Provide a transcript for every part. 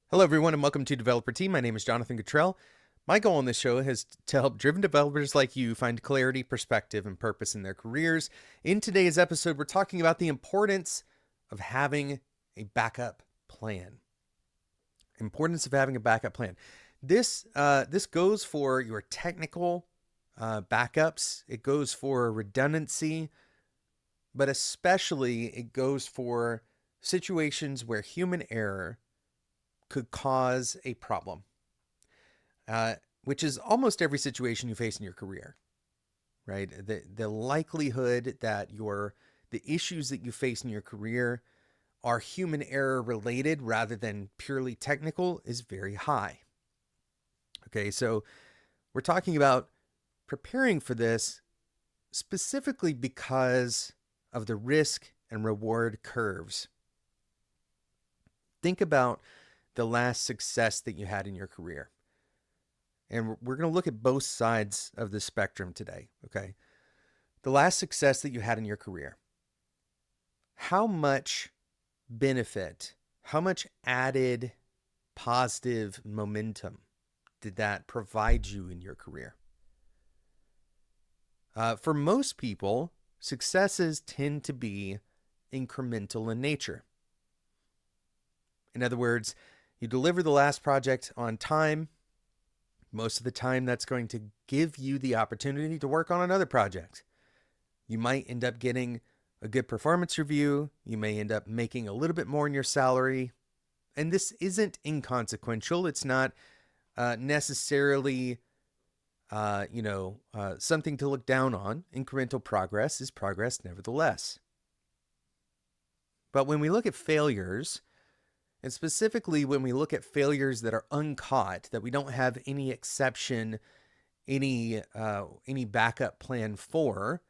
Hello, everyone, and welcome to Developer Team. My name is Jonathan Cottrell. My goal on this show is to help driven developers like you find clarity, perspective, and purpose in their careers. In today's episode, we're talking about the importance of having a backup plan. Importance of having a backup plan. This goes for your technical backups. It goes for redundancy, but especially it goes for situations where human error could cause a problem, which is almost every situation you face in your career, right? The likelihood that the issues that you face in your career are human error related rather than purely technical is very high. Okay, so we're talking about preparing for this specifically because of the risk and reward curves. Think about the last success that you had in your career. And we're going to look at both sides of the spectrum today, okay? The last success that you had in your career. How much benefit, how much added positive momentum did that provide you in your career? For most people, successes tend to be incremental in nature. In other words, you deliver the last project on time. Most of the time, that's going to give you the opportunity to work on another project. You might end up getting a good performance review. You may end up making a little bit more in your salary. And this isn't inconsequential. It's not necessarily, something to look down on. Incremental progress is progress nevertheless. But when we look at failures, and specifically when we look at failures that are uncaught, that we don't have any exception, any backup plan for,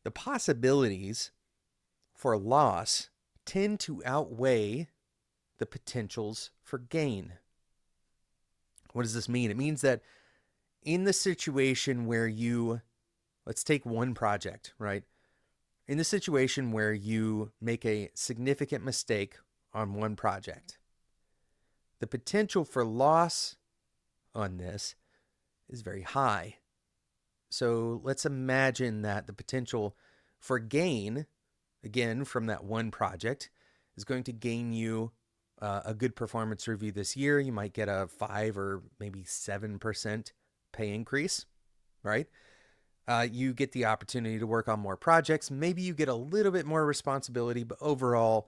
the possibilities for loss tend to outweigh the potentials for gain. What does this mean? It means that in the situation where let's take one project, right? In the situation where you make a significant mistake on one project, the potential for loss on this is very high. So let's imagine that the potential for gain, again, from that one project, is going to gain you a good performance review this year. You might get a 5 or maybe 7% pay increase, right? You get the opportunity to work on more projects. Maybe you get a little bit more responsibility, but overall,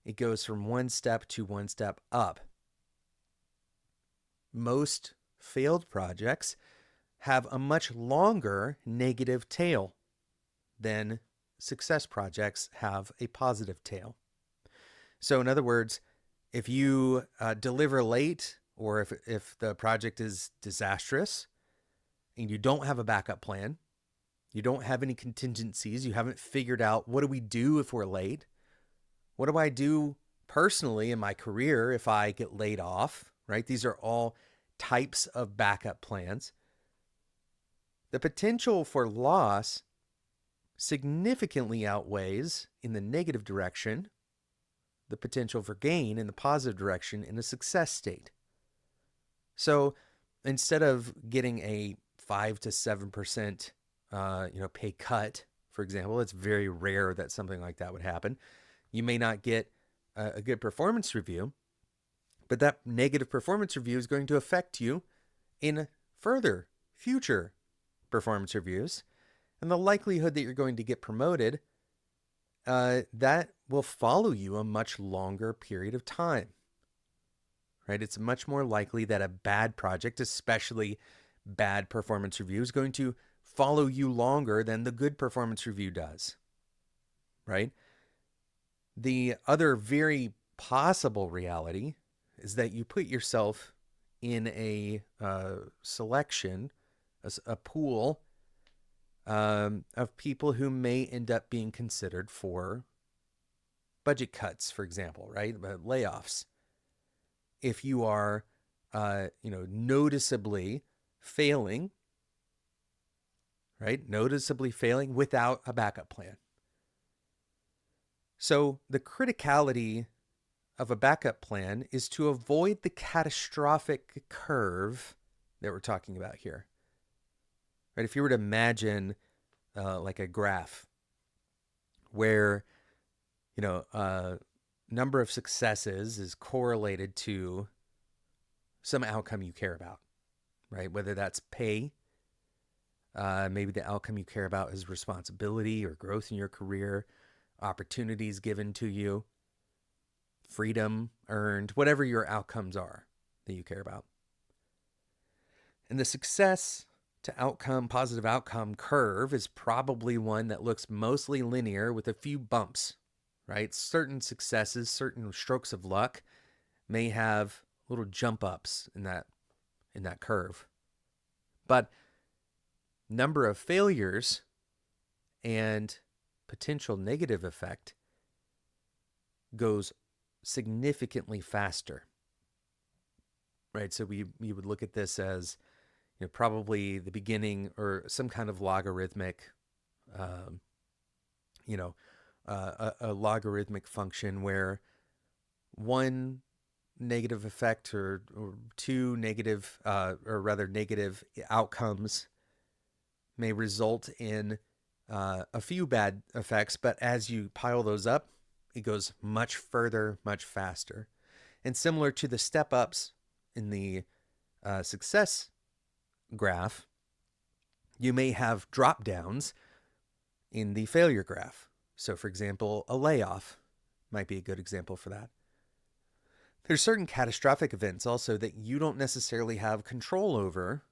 it goes from one step to one step up. Most failed projects have a much longer negative tail than success projects have a positive tail. So in other words, if you deliver late, or if the project is disastrous and you don't have a backup plan, you don't have any contingencies, you haven't figured out what do we do if we're late? What do I do personally in my career if I get laid off, right? These are all types of backup plans. The potential for loss significantly outweighs in the negative direction the potential for gain in the positive direction in a success state. So instead of getting a 5 to 7% pay cut, for example, it's very rare that something like that would happen. You may not get a good performance review, but that negative performance review is going to affect you in further future performance reviews. And the likelihood that you're going to get promoted, that will follow you a much longer period of time, right? It's much more likely that a bad project, especially bad performance review, is going to follow you longer than the good performance review does, right? The other very possible reality is that you put yourself in a selection, a pool of people who may end up being considered for budget cuts, for example, right? Layoffs. If you are, noticeably failing, right? Noticeably failing without a backup plan. So the criticality of a backup plan is to avoid the catastrophic curve that we're talking about here. Right? If you were to imagine like a graph where, number of successes is correlated to some outcome you care about, right? Whether that's pay, maybe the outcome you care about is responsibility or growth in your career, opportunities given to you, freedom earned, whatever your outcomes are that you care about. And the success to outcome, positive outcome curve is probably one that looks mostly linear with a few bumps, right? Certain successes, certain strokes of luck may have little jump ups in that curve. But number of failures and potential negative effect goes significantly faster, right? So we would look at this as, probably the beginning or some kind of logarithmic, a logarithmic function where one negative effect or two negative, or rather negative outcomes may result in a few bad effects, but as you pile those up, it goes much further, much faster. And similar to the step ups in the success graph, you may have drop downs in the failure graph. So for example, a layoff might be a good example for that. There's certain catastrophic events also that you don't necessarily have control over,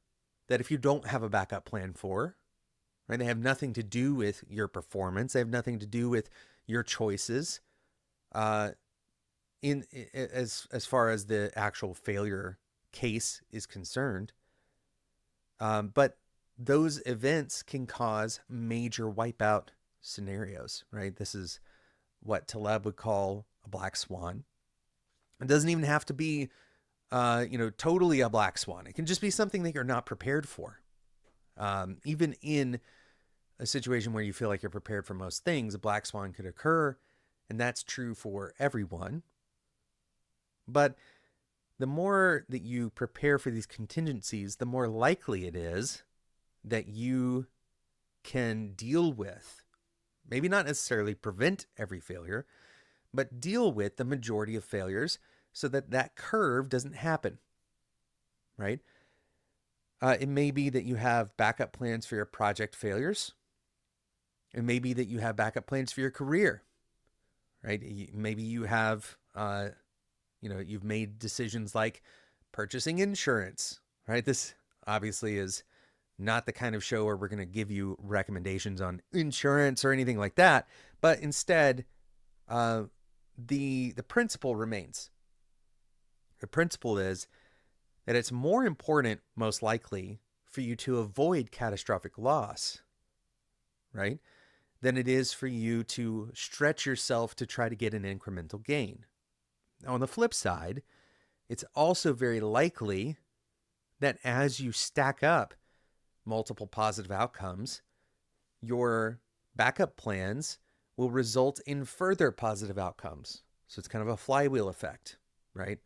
that if you don't have a backup plan for, right? They have nothing to do with your performance. They have nothing to do with your choices. As far as the actual failure case is concerned. But those events can cause major wipeout scenarios, right? This is what Taleb would call a black swan. It doesn't even have to be, totally a black swan. It can just be something that you're not prepared for. Even in a situation where you feel like you're prepared for most things, a black swan could occur, and that's true for everyone. But the more that you prepare for these contingencies, the more likely it is that you can deal with, maybe not necessarily prevent every failure, but deal with the majority of failures so that that curve doesn't happen, right? It may be that you have backup plans for your project failures. It may be that you have backup plans for your career, right? Maybe you have, you've made decisions like purchasing insurance, right? This obviously is not the kind of show where we're going to give you recommendations on insurance or anything like that, but instead, the principle remains. The principle is that it's more important, most likely, for you to avoid catastrophic loss, right, than it is for you to stretch yourself to try to get an incremental gain. Now, on the flip side, it's also very likely that as you stack up multiple positive outcomes, your backup plans will result in further positive outcomes. So it's kind of a flywheel effect, right?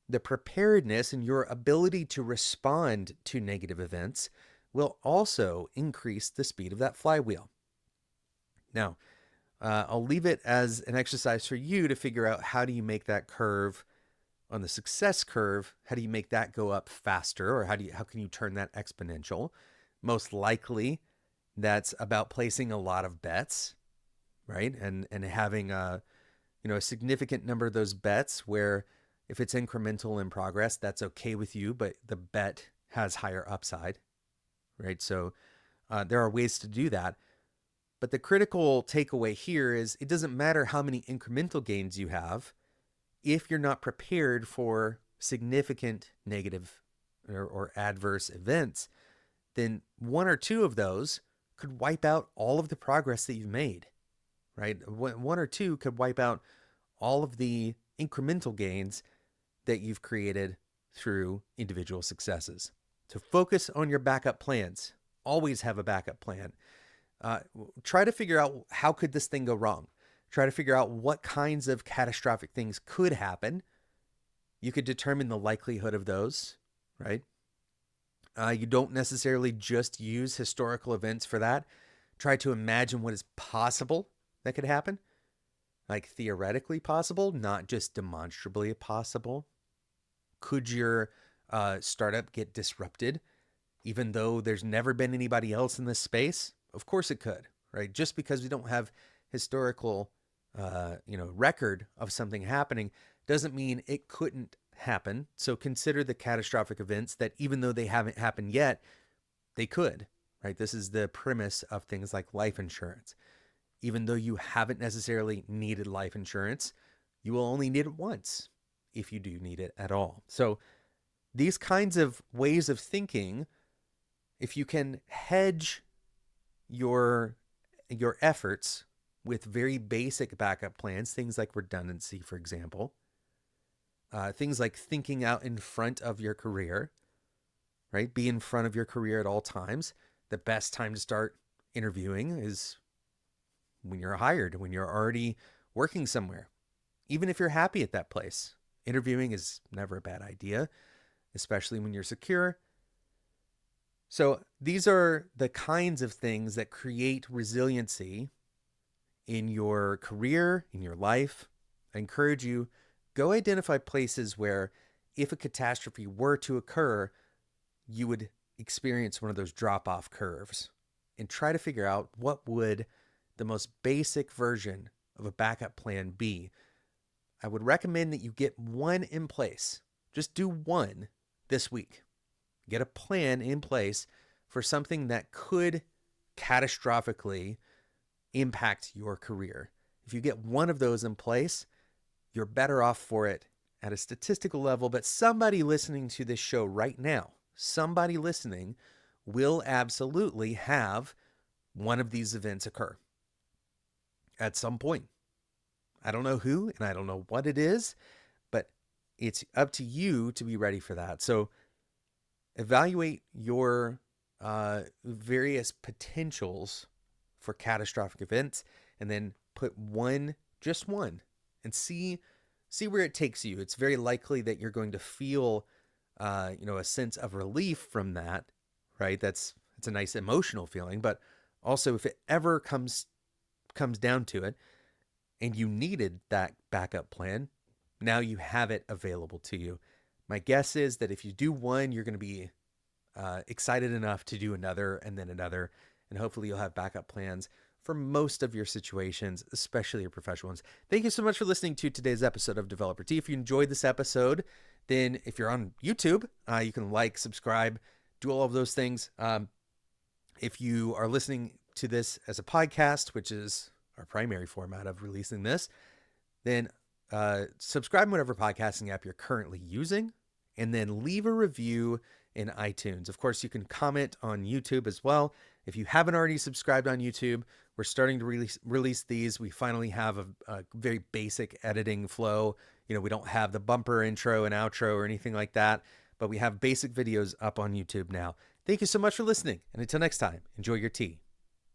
The preparedness and your ability to respond to negative events will also increase the speed of that flywheel. Now, I'll leave it as an exercise for you to figure out how do you make that curve on the success curve, how do you make that go up faster, or how can you turn that exponential? Most likely, that's about placing a lot of bets, right? And having a significant number of those bets where if it's incremental in progress, that's okay with you, but the bet has higher upside, right? So there are ways to do that. But the critical takeaway here is it doesn't matter how many incremental gains you have if you're not prepared for significant negative or adverse events, then one or two of those could wipe out all of the progress that you've made, right? One or two could wipe out all of the incremental gains that you've created through individual successes. So focus on your backup plans. Always have a backup plan. Try to figure out how could this thing go wrong. Try to figure out what kinds of catastrophic things could happen. You could determine the likelihood of those, right? You don't necessarily just use historical events for that. Try to imagine what is possible that could happen, like theoretically possible, not just demonstrably possible. Could your startup get disrupted, even though there's never been anybody else in this space? Of course it could, right? Just because we don't have historical, record of something happening doesn't mean it couldn't happen. So consider the catastrophic events that, even though they haven't happened yet, they could, right? This is the premise of things like life insurance. Even though you haven't necessarily needed life insurance, you will only need it once if you do need it at all. So these kinds of ways of thinking, if you can hedge your efforts with very basic backup plans, things like redundancy, for example, things like thinking out in front of your career, right? Be in front of your career at all times. The best time to start interviewing is when you're hired, when you're already working somewhere. Even if you're happy at that place, interviewing is never a bad idea, especially when you're secure. So these are the kinds of things that create resiliency in your career, in your life. I encourage you, go identify places where if a catastrophe were to occur, you would experience one of those drop-off curves, and try to figure out what would the most basic version of a backup plan be. I would recommend that you get one in place. Just do one this week. Get a plan in place for something that could catastrophically impact your career. If you get one of those in place, you're better off for it at a statistical level. But somebody listening to this show right now, somebody listening will absolutely have one of these events occur at some point. I don't know who, and I don't know what it is, but it's up to you to be ready for that. So evaluate your various potentials for catastrophic events, and then put just one, and see where it takes you. It's very likely that you're going to feel, a sense of relief from that, right? It's a nice emotional feeling, but also if it ever comes down to it, and you needed that backup plan, now you have it available to you. My guess is that if you do one, you're going to be excited enough to do another, and then another, and hopefully you'll have backup plans for most of your situations, especially your professional ones. Thank you so much for listening to today's episode of Developer Tea. If you enjoyed this episode, then if you're on YouTube, you can like, subscribe, do all of those things. If you are listening to this as a podcast, which is our primary format of releasing this, then subscribe in whatever podcasting app you're currently using, and then leave a review in iTunes. Of course, you can comment on YouTube as well. If you haven't already subscribed on YouTube, we're starting to release these. We finally have a very basic editing flow. We don't have the bumper intro and outro or anything like that, but we have basic videos up on YouTube now. Thank you so much for listening. And until next time, enjoy your tea.